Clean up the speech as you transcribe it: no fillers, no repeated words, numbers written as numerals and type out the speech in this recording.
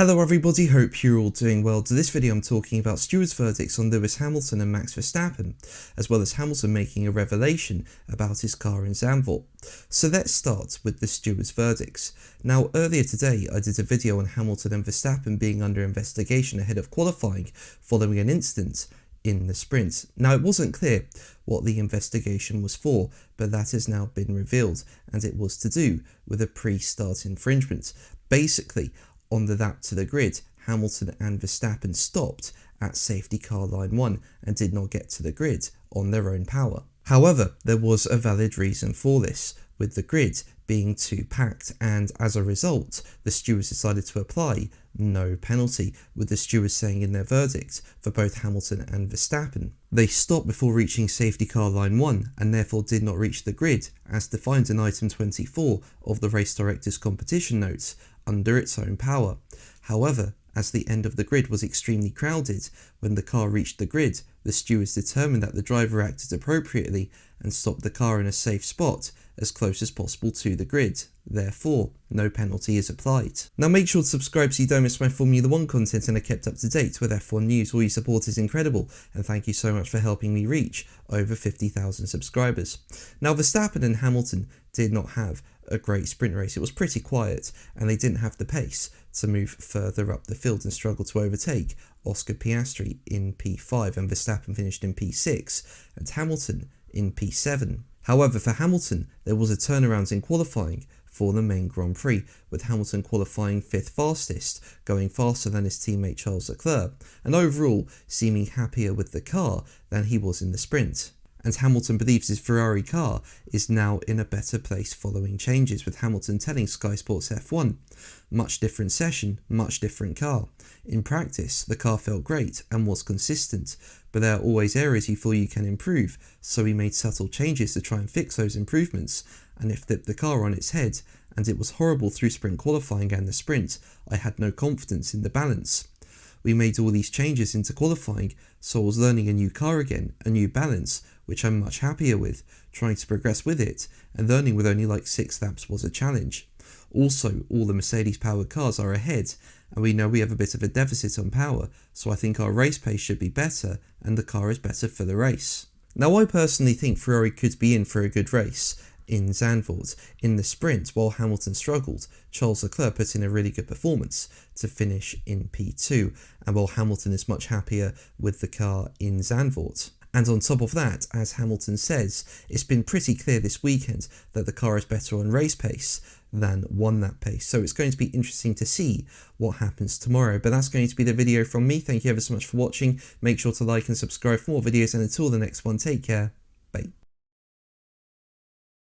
Hello everybody, hope you're all doing well. To this video I'm talking about stewards' verdicts on Lewis Hamilton and Max Verstappen, as well as Hamilton making a revelation about his car in Zandvoort. So let's start with the stewards' verdicts. Now earlier today I did a video on Hamilton and Verstappen being under investigation ahead of qualifying following an incident in the sprint. Now it wasn't clear what the investigation was for, but that has now been revealed, and it was to do with a pre-start infringement. Basically, on the lap to the grid, Hamilton and Verstappen stopped at safety car line 1 and did not get to the grid on their own power. However, there was a valid reason for this, with the grid being too packed, and as a result, the stewards decided to apply no penalty, with the stewards saying in their verdict for both Hamilton and Verstappen, they stopped before reaching safety car line 1 and therefore did not reach the grid, as defined in item 24 of the race director's competition notes, under its own power. However, as the end of the grid was extremely crowded, when the car reached the grid, the stewards determined that the driver acted appropriately and stopped the car in a safe spot as close as possible to the grid. Therefore, no penalty is applied. Now make sure to subscribe so you don't miss my Formula 1 content and are kept up to date with F1 news. All your support is incredible, and thank you so much for helping me reach over 50,000 subscribers. Now Verstappen and Hamilton did not have a great sprint race. It was pretty quiet, and they didn't have the pace to move further up the field and struggled to overtake Oscar Piastri in P5, and Verstappen finished in P6 and Hamilton in P7. However, for Hamilton, there was a turnaround in qualifying for the main Grand Prix, with Hamilton qualifying 5th fastest, going faster than his teammate Charles Leclerc, and overall seeming happier with the car than he was in the sprint. And Hamilton believes his Ferrari car is now in a better place following changes, with Hamilton telling Sky Sports F1, "Much different session, much different car. In practice, the car felt great and was consistent, but there are always areas you feel you can improve, so we made subtle changes to try and fix those improvements, and it flipped the car on its head, and it was horrible through sprint qualifying and the sprint. I had no confidence in the balance. We made all these changes into qualifying, so I was learning a new car again, a new balance, which I'm much happier with, trying to progress with it, and learning with only like 6 laps was a challenge. Also, all the Mercedes powered cars are ahead, and we know we have a bit of a deficit on power, so I think our race pace should be better, and the car is better for the race." Now I personally think Ferrari could be in for a good race in Zandvoort. In the sprint, while Hamilton struggled, Charles Leclerc put in a really good performance to finish in P2, and while Hamilton is much happier with the car in Zandvoort. And on top of that, as Hamilton says, it's been pretty clear this weekend that the car is better on race pace than one lap pace. So it's going to be interesting to see what happens tomorrow. But that's going to be the video from me. Thank you ever so much for watching. Make sure to like and subscribe for more videos, and until the next one, take care.